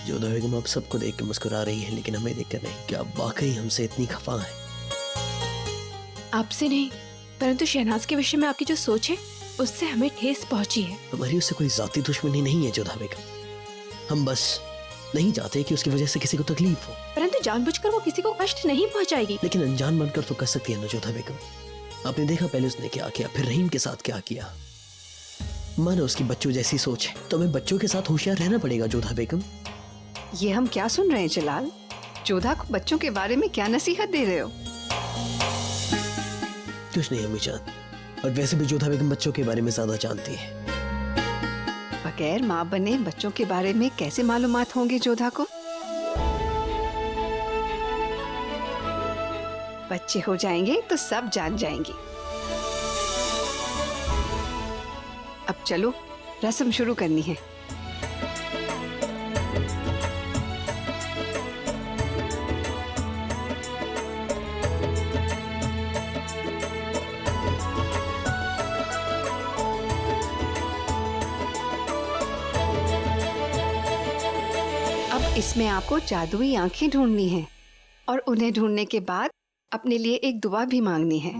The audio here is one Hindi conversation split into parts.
जोधा बेगम आप सबको देख के मुस्कुरा रही हैं, लेकिन हमें देखकर नहीं। क्या आप वाकई हमसे इतनी खफा हैं? आपसे नहीं, परंतु शहनाज के विषय में आपकी जो सोच है उससे हमें ठेस पहुंची है। हमारी उससे कोई जाती दुश्मनी नहीं है जोधा बेगम। हम बस नहीं चाहते कि उसकी वजह से किसी को तकलीफ हो। परंतु जानबूझकर वो किसी को कष्ट नहीं पहुंचाएगी। लेकिन अनजान बनकर तो कर सकती है ना जोधा बेगम। आपने देखा पहले उसने क्या किया, फिर रहीम के साथ क्या किया। मानो उसकी बच्चों जैसी सोच है, तो हमें बच्चों के साथ होशियार रहना पड़ेगा जोधा बेगम। ये हम क्या सुन रहे हैं जलाल? जोधा को बच्चों के बारे में क्या नसीहत दे रहे हो? कुछ नहीं अम्मी जान, और वैसे भी जोधा बेगम बच्चों के बारे में ज्यादा जानती है। बगैर माँ बने बच्चों के बारे में कैसे मालूमात होंगे जोधा को? बच्चे हो जाएंगे तो सब जान जाएंगे। अब चलो, रस्म शुरू करनी है। अब इसमें आपको जादुई आंखें ढूंढनी है और उन्हें ढूंढने के बाद अपने लिए एक दुआ भी मांगनी है।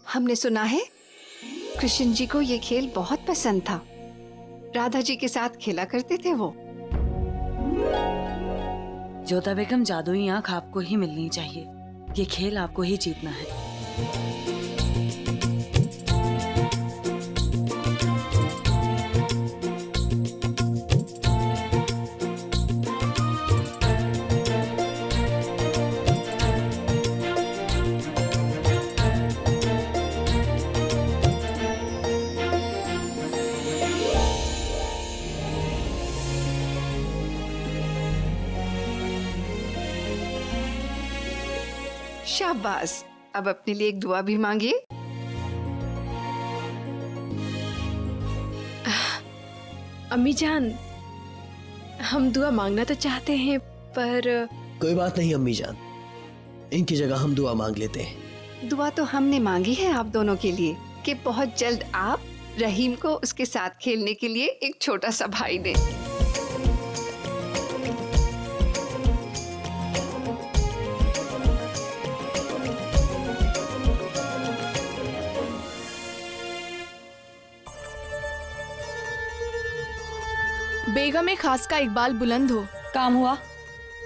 हमने सुना है कृष्ण जी को ये खेल बहुत पसंद था। राधा जी के साथ खेला करते थे वो। जोधा बेगम, जादुई आंख आपको ही मिलनी चाहिए। ये खेल आपको ही जीतना है। शाबाश, अब अपने लिए एक दुआ भी मांगिए। अम्मी जान, हम दुआ मांगना तो चाहते हैं, पर कोई बात नहीं अम्मी जान, इनकी जगह हम दुआ मांग लेते हैं। दुआ तो हमने मांगी है आप दोनों के लिए कि बहुत जल्द आप रहीम को उसके साथ खेलने के लिए एक छोटा सा भाई दें। बेगम खास का इकबाल बुलंद हो। काम हुआ?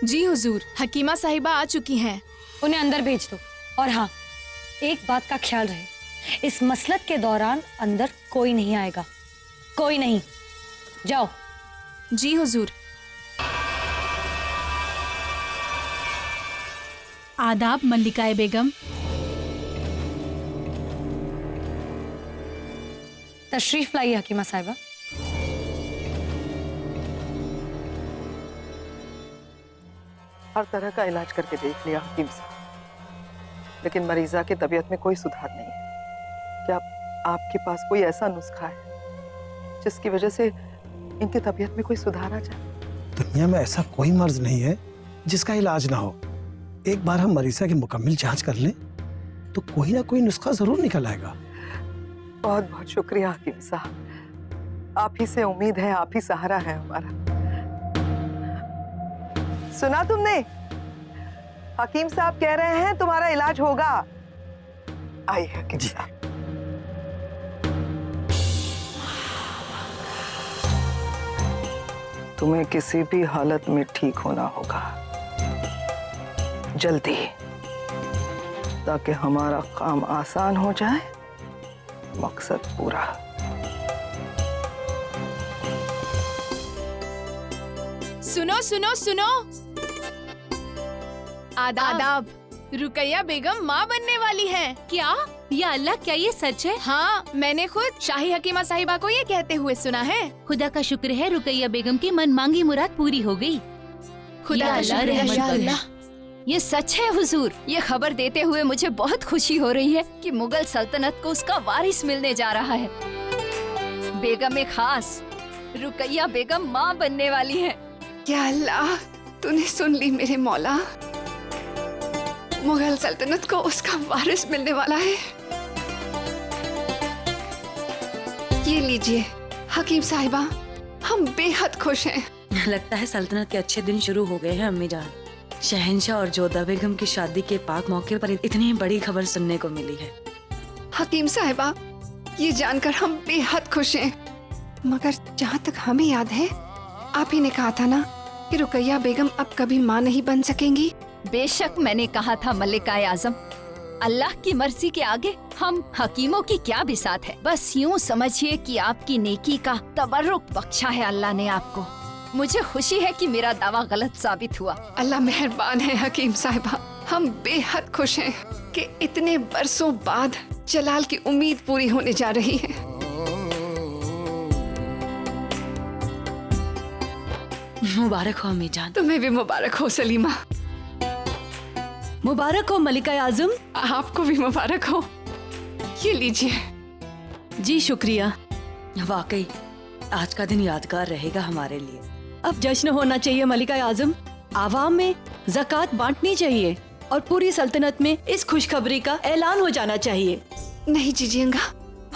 जी हुजूर, हकीमा साहिबा आ चुकी हैं। उन्हें अंदर भेज दो। और हाँ, एक बात का ख्याल रहे, इस मसलत के दौरान अंदर कोई नहीं आएगा, कोई नहीं। जाओ। जी हुजूर। आदाब मल्लिकाए बेगम। तशरीफ लाइए हकीमा साहिबा। हर तरह का इलाज करके देख लिया हकीम साहब, लेकिन मरीजा की तबीयत में कोई सुधार नहीं है। क्या आपके पास कोई ऐसा नुस्खा है जिसकी वजह से इनकी तबीयत में कोई सुधार आ जाए? दुनिया में ऐसा कोई मर्ज नहीं है जिसका इलाज ना हो। एक बार हम मरीजा की मुकम्मल जांच कर लें तो कोई ना कोई नुस्खा जरूर निकल आएगा। बहुत बहुत शुक्रिया हकीम साहब, आप ही से उम्मीद है, आप ही सहारा है हमारा। सुना तुमने? हकीम साहब कह रहे हैं तुम्हारा इलाज होगा। आइए हकीम साहब। तुम्हें किसी भी हालत में ठीक होना होगा, जल्दी, ताकि हमारा काम आसान हो जाए, मकसद पूरा। सुनो सुनो सुनो, आदाब। रुकैया बेगम माँ बनने वाली हैं। क्या? या अल्लाह, क्या ये सच है? हाँ, मैंने खुद शाही हकीमा साहिबा को ये कहते हुए सुना है। खुदा का शुक्र है, रुकैया बेगम की मन मांगी मुराद पूरी हो गई। खुदा या का अल्लाह, शुक्र है, रहमत या करे। अल्लाह। ये सच है हुजूर। ये खबर देते हुए मुझे बहुत खुशी हो रही है कि मुगल सल्तनत को उसका वारिस मिलने जा रहा है। बेगम खास रुकैया बेगम माँ बनने वाली है। या अल्लाह, तूने सुन ली मेरे मौला, मुगल सल्तनत को उसका वारिस मिलने वाला है। ये लीजिए हकीम साहिबा, हम बेहद खुश हैं। लगता है सल्तनत के अच्छे दिन शुरू हो गए हैं अम्मी जान। शहंशाह और जोधा बेगम की शादी के पाक मौके पर इतनी बड़ी खबर सुनने को मिली है। हकीम साहिबा, ये जानकर हम बेहद खुश हैं। मगर जहाँ तक हमें याद है, आप ही ने कहा था ना कि रुकैया बेगम अब कभी माँ नहीं बन सकेंगी। बेशक मैंने कहा था मल्लिकाए आजम, अल्लाह की मर्जी के आगे हम हकीमों की क्या बिसात है। बस यूँ समझिए कि आपकी नेकी का तबर्रुक बख्शा है अल्लाह ने आपको। मुझे खुशी है कि मेरा दावा गलत साबित हुआ। अल्लाह मेहरबान है हकीम साहिबा, हम बेहद खुश हैं कि इतने बरसों बाद जलाल की उम्मीद पूरी होने जा रही है। मुबारक हो अम्मी जान। तुम्हें भी मुबारक हो सलीमा। मुबारक हो मलिका आजम। आपको भी मुबारक हो। ये लीजिए। जी शुक्रिया। वाकई आज का दिन यादगार रहेगा हमारे लिए। अब जश्न होना चाहिए मलिका आजम। आवाम में ज़कात बांटनी चाहिए और पूरी सल्तनत में इस खुशखबरी का ऐलान हो जाना चाहिए। नहीं जीजिएगा,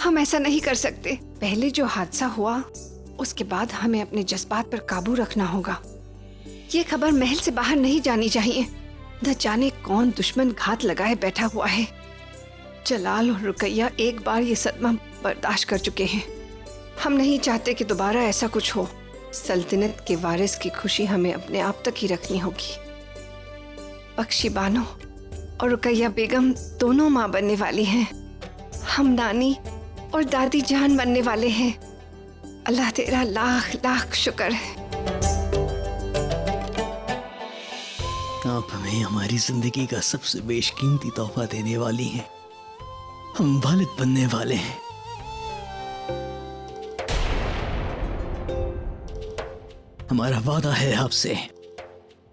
हम ऐसा नहीं कर सकते। पहले जो हादसा हुआ, उसके बाद हमें अपने जज्बात पर काबू रखना होगा। ये खबर महल से बाहर नहीं जानी चाहिए। न जाने कौन दुश्मन घात लगाए बैठा हुआ है। जलाल और रुकैया एक बार ये सदमा बर्दाश्त कर चुके हैं। हम नहीं चाहते कि दोबारा ऐसा कुछ हो। सल्तनत के वारिस की खुशी हमें अपने आप तक ही रखनी होगी। बख्शी बानो और रुकैया बेगम दोनों माँ बनने वाली हैं। हम नानी और दादी जान बनने वाले हैं। अल्लाह तेरा लाख लाख शुक्र है। आप हमें हमारी जिंदगी का सबसे बेशकीमती तोहफा देने वाली हैं। हम वालिद बनने वाले हैं। हमारा वादा है आपसे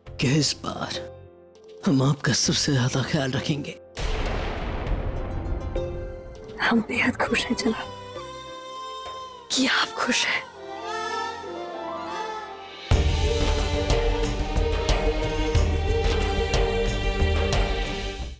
कि इस बार हम आपका सबसे ज्यादा ख्याल रखेंगे। हम बेहद खुश हैं जनाब कि आप खुश हैं।